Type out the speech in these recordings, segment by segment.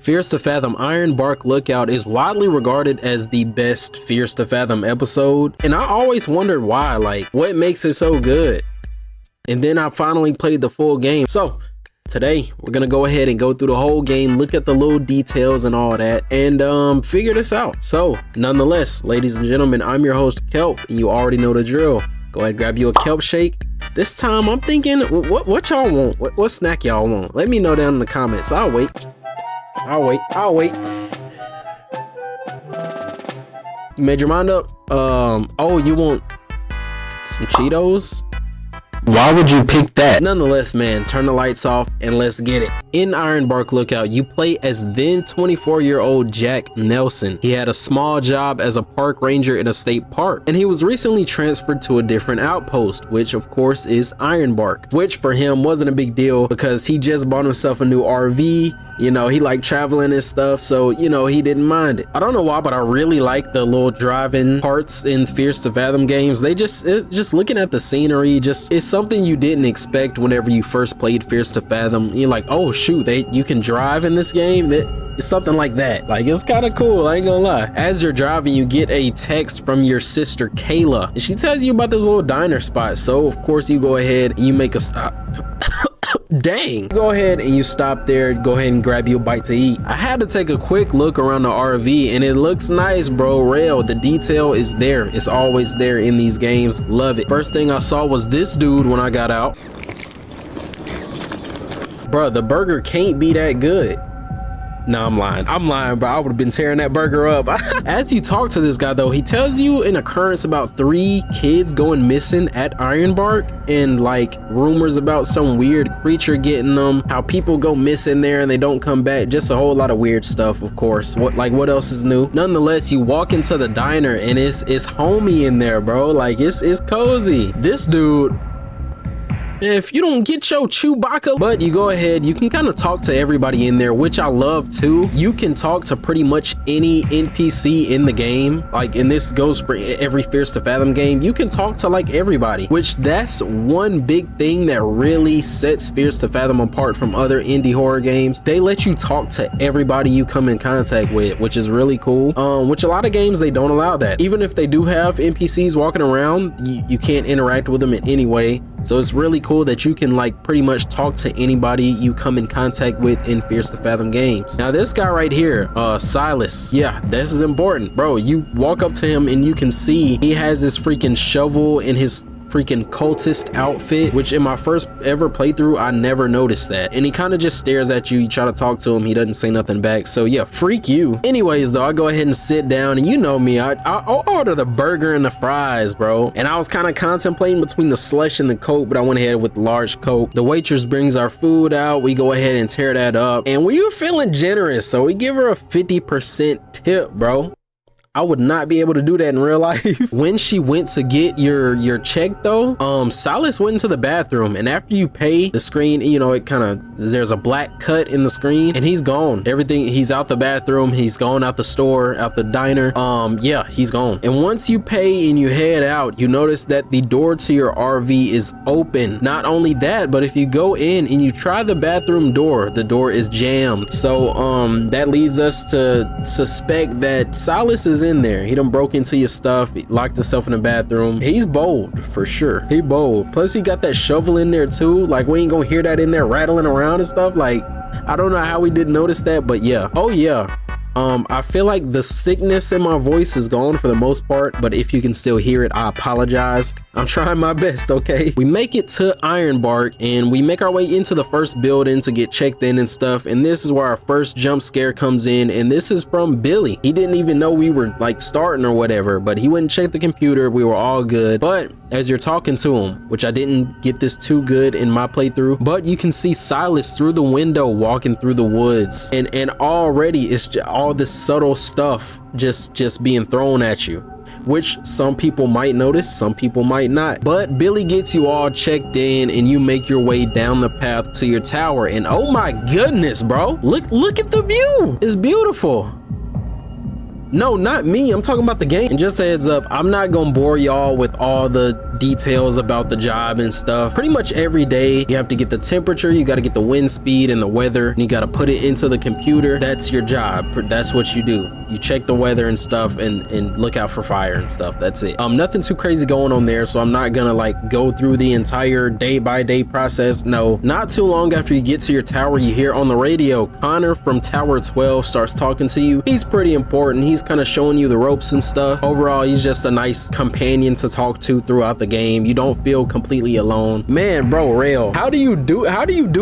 Fears to Fathom Ironbark Lookout is widely regarded as the best Fears to Fathom episode, and I always wondered why, like, what makes it so good? And then I finally played the full game. So today we're gonna go ahead and go through the whole game, look at the little details and all that, and figure this out. So nonetheless, ladies and gentlemen, I'm your host Kelp, and you already know the drill. Go ahead, grab you a kelp shake. This time I'm thinking, what y'all want? What snack y'all want? Let me know down in the comments. I'll wait. You made your mind up? Oh, you want some Cheetos? Why would you pick that? Nonetheless, man, turn the lights off and let's get it. In Ironbark Lookout, you play as then 24-year-old Jack Nelson. He had a small job as a park ranger in a state park, and he was recently transferred to a different outpost, which of course is Ironbark, which for him wasn't a big deal because he just bought himself a new RV. You know, he liked traveling and stuff, so, you know, he didn't mind it. I don't know why, but I really like the little driving parts in Fears to Fathom games. Just looking at the scenery, it's something you didn't expect whenever you first played Fears to Fathom. You're like, oh shoot, you can drive in this game? It's something like that. Like, it's kind of cool, I ain't gonna lie. As you're driving, you get a text from your sister Kayla, and she tells you about this little diner spot. So of course you go ahead and you make a stop. Dang, go ahead and you stop there, go ahead and grab you a bite to eat. I had to take a quick look around the RV, and it looks nice, bro. Real, the detail is there. It's always there in these games. Love it. First thing I saw was this dude when I got out. Bro, the burger can't be that good. No, I'm lying, bro. I would have been tearing that burger up. As you talk to this guy though, he tells you an occurrence about 3 kids going missing at Ironbark, and like rumors about some weird creature getting them, how people go missing there and they don't come back, just a whole lot of weird stuff, of course. What else is new? Nonetheless, you walk into the diner and it's homey in there, bro. Like, it's cozy. This dude, if you don't get your Chewbacca, but you go ahead, you can kind of talk to everybody in there, which I love too. You can talk to pretty much any NPC in the game, like, and this goes for every Fears to Fathom game. You can talk to like everybody, which that's one big thing that really sets Fears to Fathom apart from other indie horror games. They let you talk to everybody you come in contact with, which is really cool. Which a lot of games, they don't allow that. Even if they do have NPCs walking around, you can't interact with them in any way. So it's really cool that you can like pretty much talk to anybody you come in contact with in Fears to Fathom games. Now this guy right here, Silas, yeah, this is important, bro. You walk up to him and you can see he has this freaking shovel in his freaking cultist outfit, which in my first ever playthrough I never noticed that. And he kind of just stares at you. You try to talk to him, he doesn't say nothing back. So yeah, freak you. Anyways though, I go ahead and sit down, and you know me, I'll order the burger and the fries, bro. And I was kind of contemplating between the slush and the Coke, but I went ahead with the large Coke. The waitress brings our food out, we go ahead and tear that up, and we were feeling generous, so we give her a 50% tip, bro. I would not be able to do that in real life. When she went to get your check though, Silas went into the bathroom, and after you pay, the screen, you know, it kind of, there's a black cut in the screen, and he's gone. Everything, he's out the bathroom, he's gone out the store, out the diner. Yeah, he's gone. And once you pay and you head out, you notice that the door to your RV is open. Not only that, but if you go in and you try the bathroom door, the door is jammed. So that leads us to suspect that Silas is in there. He done broke into your stuff, he locked himself in the bathroom. He's bold for sure. He bold. Plus he got that shovel in there too. Like, we ain't gonna hear that in there rattling around and stuff. Like, I don't know how we didn't notice that, but yeah. Oh yeah. I feel like the sickness in my voice is gone for the most part, but if you can still hear it, I apologize. I'm trying my best, okay? We make it to Ironbark, and we make our way into the first building to get checked in and stuff, and this is where our first jump scare comes in, and this is from Billy. He didn't even know we were like starting or whatever, but he wouldn't check the computer. We were all good. But as you're talking to him, which I didn't get this too good in my playthrough, but you can see Silas through the window walking through the woods, and already it's just all this subtle stuff just being thrown at you, which some people might notice, some people might not. But Billy gets you all checked in, and you make your way down the path to your tower, and oh my goodness, bro, look at the view. It's beautiful. No, not me, I'm talking about the game. And just a heads up, I'm not gonna bore y'all with all the details about the job and stuff. Pretty much every day you have to get the temperature, you got to get the wind speed and the weather, and you got to put it into the computer. That's your job. That's what you do. You check the weather and stuff and look out for fire and stuff. That's it. Nothing too crazy going on there, so I'm not gonna like go through the entire day-by-day process. No, not too long after you get to your tower, you hear on the radio Connor from Tower 12 starts talking to you. He's pretty important. He's kind of showing you the ropes and stuff. Overall, he's just a nice companion to talk to throughout the game. You don't feel completely alone. Man, bro, Rail, how do you do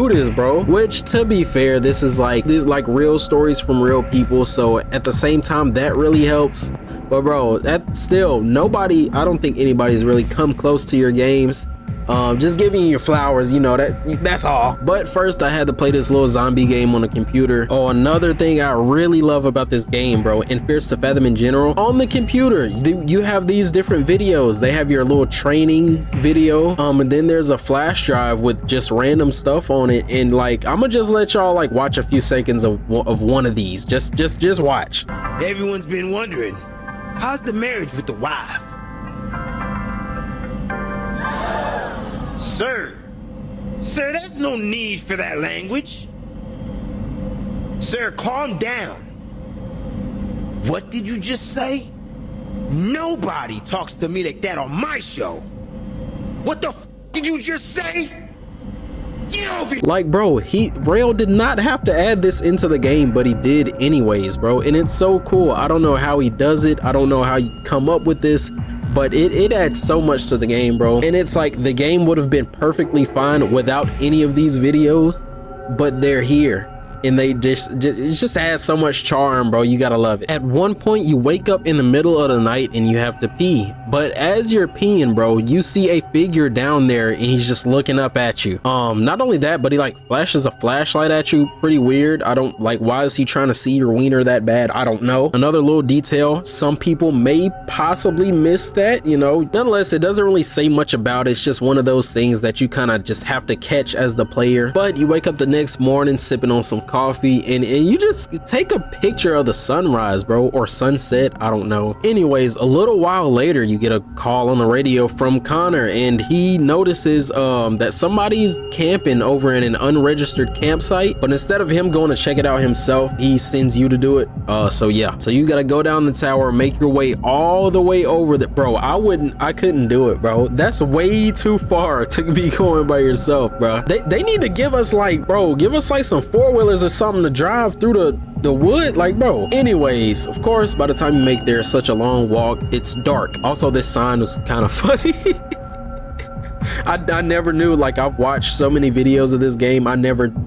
this, bro? Which, to be fair, this is like real stories from real people, so at the same time that really helps. But bro, that still, nobody, I don't think anybody's really come close to your games. Just giving you your flowers, you know, that's all. But first I had to play this little zombie game on the computer. Oh, another thing I really love about this game, bro, and Fears to Fathom in general, on the computer you have these different videos. They have your little training video, and then there's a flash drive with just random stuff on it. And like, I'm gonna just let y'all like watch a few seconds of one of these. Just watch. Everyone's been wondering, how's the marriage with the wife? Sir, there's no need for that language. Sir, calm down. What did you just say? Nobody talks to me like that on my show. What the f did you just say? Get over here. Like, bro, Rail did not have to add this into the game, but he did anyways, bro. And it's so cool. I don't know how he does it. I don't know how you come up with this, but it adds so much to the game, bro. And it's like the game would have been perfectly fine without any of these videos, but they're here. And it just adds so much charm, bro. You gotta love it. At one point, you wake up in the middle of the night and you have to pee. But as you're peeing, bro, you see a figure down there and he's just looking up at you. Not only that, but he like flashes a flashlight at you. Pretty weird. I don't like, why is he trying to see your wiener that bad? I don't know. Another little detail, some people may possibly miss that, you know. Nonetheless, it doesn't really say much about it. It's just one of those things that you kind of just have to catch as the player. But you wake up the next morning sipping on some coffee and you just take a picture of the sunrise, bro, or sunset, I don't know. Anyways, a little while later you get a call on the radio from Connor, and he notices that somebody's camping over in an unregistered campsite, but instead of him going to check it out himself, he sends you to do it. So yeah, so you gotta go down the tower, make your way all the way over the, bro, I couldn't do it, bro. That's way too far to be going by yourself, bro. They need to give us like, bro, give us like some four-wheelers or something to drive through the wood, like, bro. Anyways, of course, by the time you make there such a long walk, it's dark. Also, this sign was kind of funny. I never knew, like, I've watched so many videos of this game,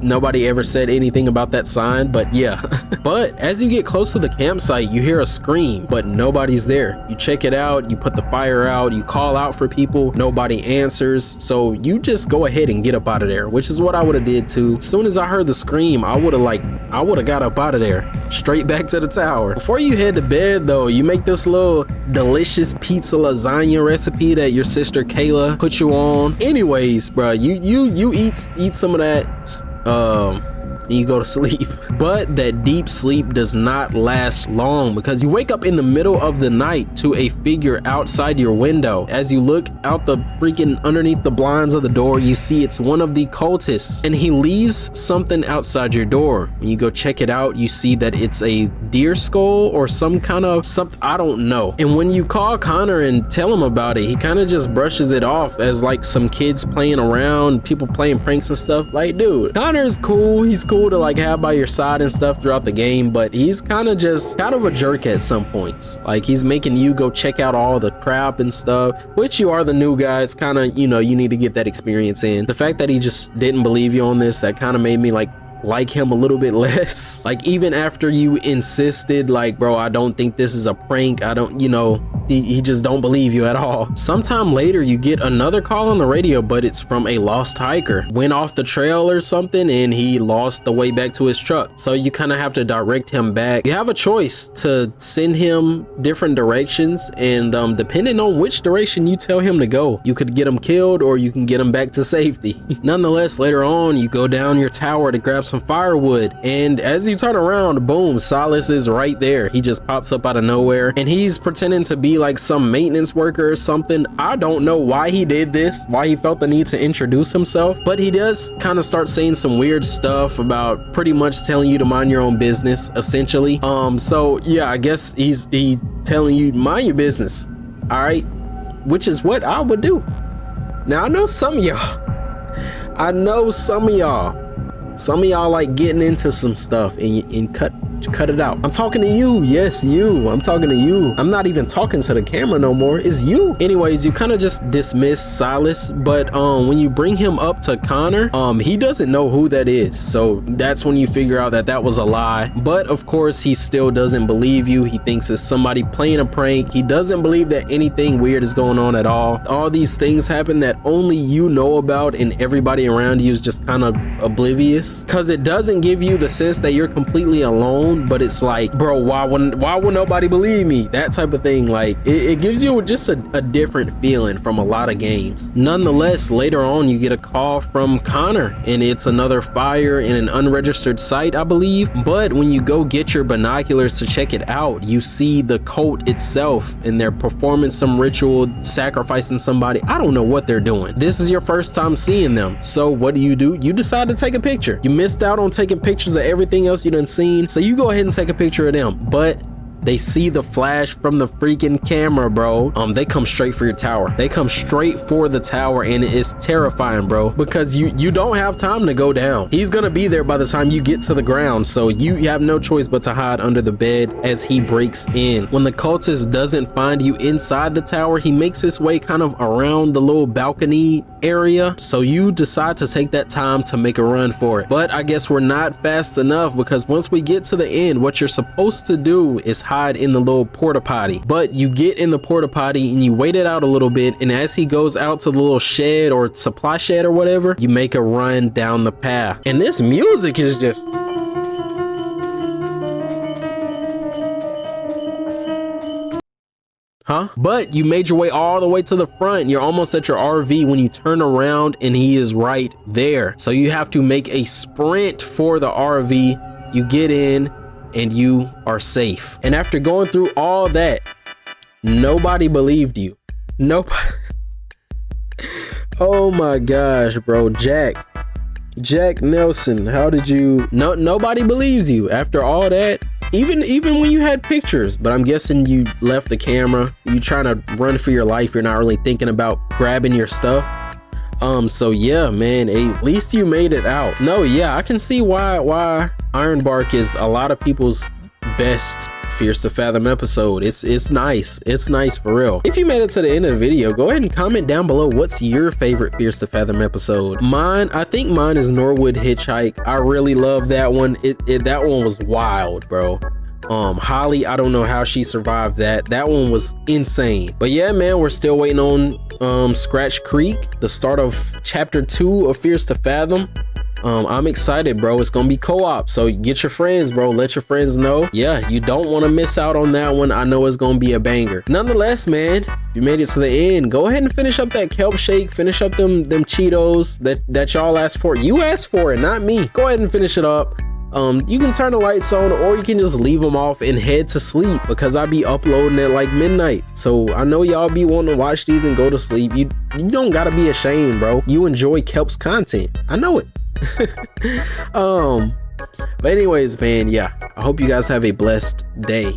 nobody ever said anything about that sign, but yeah. But as you get close to the campsite, you hear a scream, but nobody's there. You check it out, you put the fire out, you call out for people, nobody answers, so you just go ahead and get up out of there, which is what I would have did too. As soon as I heard the scream, I would have got up out of there, straight back to the tower. Before you head to bed though, you make this little delicious pizza lasagna recipe that your sister Kayla put you on. Anyways, bro, you eat some of that, and you go to sleep. But that deep sleep does not last long, because you wake up in the middle of the night to a figure outside your window. As you look out the freaking underneath the blinds of the door, you see it's one of the cultists, and he leaves something outside your door. When you go check it out, you see that it's a deer skull or some kind of something, I don't know. And when you call Connor and tell him about it, he kind of just brushes it off as like some kids playing around, people playing pranks and stuff. Like, dude, Connor's cool. He's cool to like have by your side and stuff throughout the game, but he's kind of a jerk at some points. Like, he's making you go check out all the crap and stuff, which you are the new guy. It's kind of, you know, you need to get that experience in. The fact that he just didn't believe you on this, that kind of made me like him a little bit less. Like, even after you insisted, like, bro, I don't think this is a prank, I don't, you know, he just don't believe you at all. Sometime later you get another call on the radio, but it's from a lost hiker. Went off the trail or something and he lost the way back to his truck, so you kind of have to direct him back. You have a choice to send him different directions, and depending on which direction you tell him to go, you could get him killed or you can get him back to safety. Nonetheless, later on you go down your tower to grab some firewood, and as you turn around, boom, Silas is right there. He just pops up out of nowhere and he's pretending to be be like some maintenance worker or something. I don't know why he did this, why he felt the need to introduce himself, but he does kind of start saying some weird stuff about pretty much telling you to mind your own business, essentially. So yeah, I guess he's telling you mind your business, all right, which is what I would do. Now I know some of y'all like getting into some stuff and cut it out. I'm talking to you. Yes, you. I'm talking to you. I'm not even talking to the camera no more. It's you. Anyways, you kind of just dismiss Silas, but when you bring him up to Connor, he doesn't know who that is. So that's when you figure out that that was a lie. But of course, he still doesn't believe you. He thinks it's somebody playing a prank. He doesn't believe that anything weird is going on at all. All these things happen that only you know about, and everybody around you is just kind of oblivious, because it doesn't give you the sense that you're completely alone. But it's like, bro, why would nobody believe me? That type of thing. Like it gives you just a different feeling from a lot of games. Nonetheless, later on you get a call from Connor, and it's another fire in an unregistered site, I believe. But when you go get your binoculars to check it out, you see the cult itself, and they're performing some ritual, sacrificing somebody. I don't know what they're doing. This is your first time seeing them, so what do? You decide to take a picture. You missed out on taking pictures of everything else you done seen, so you go ahead and take a picture of them. But they see the flash from the freaking camera, bro. They come straight for your tower. They come straight for the tower, and it's terrifying, bro, because you don't have time to go down. He's gonna be there by the time you get to the ground, so you have no choice but to hide under the bed as he breaks in. When the cultist doesn't find you inside the tower, he makes his way kind of around the little balcony area, so you decide to take that time to make a run for it. But I guess we're not fast enough, because once we get to the end, what you're supposed to do is hide in the little porta potty. But you get in the porta potty and you wait it out a little bit, and as he goes out to the little shed or supply shed or whatever, you make a run down the path. And this music is just... Huh? But you made your way all the way to the front. You're almost at your RV when you turn around and he is right there. So you have to make a sprint for the RV. You get in and you are safe. And after going through all that, nobody believed you. Nobody. Oh my gosh, bro. Jack Nelson, how did you... Nobody believes you after all that. Even when you had pictures, but I'm guessing you left the camera. You trying to run for your life. You're not really thinking about grabbing your stuff. So yeah, man, at least you made it out. No, yeah, I can see why Ironbark is a lot of people's best Fears to Fathom episode. It's nice. It's nice for real. If you made it to the end of the video, go ahead and comment down below what's your favorite Fears to Fathom episode. I think mine is Norwood Hitchhike. I really love that one. That one was wild, bro. Holly, I don't know how she survived that. That one was insane. But yeah, man, we're still waiting on Scratch Creek, the start of chapter 2 of Fears to Fathom. I'm excited, bro. It's gonna be co-op, so get your friends, bro. Let your friends know. Yeah, you don't want to miss out on that one. I know it's gonna be a banger. Nonetheless, man, if you made it to the end, go ahead and finish up that kelp shake. Finish up them Cheetos that y'all asked for. You asked for it, not me. Go ahead and finish it up. You can turn the lights on, or you can just leave them off and head to sleep, because I be uploading at like midnight. So I know y'all be wanting to watch these and go to sleep. You don't gotta be ashamed, bro. You enjoy Kelp's content. I know it. But anyways, man, yeah, I hope you guys have a blessed day.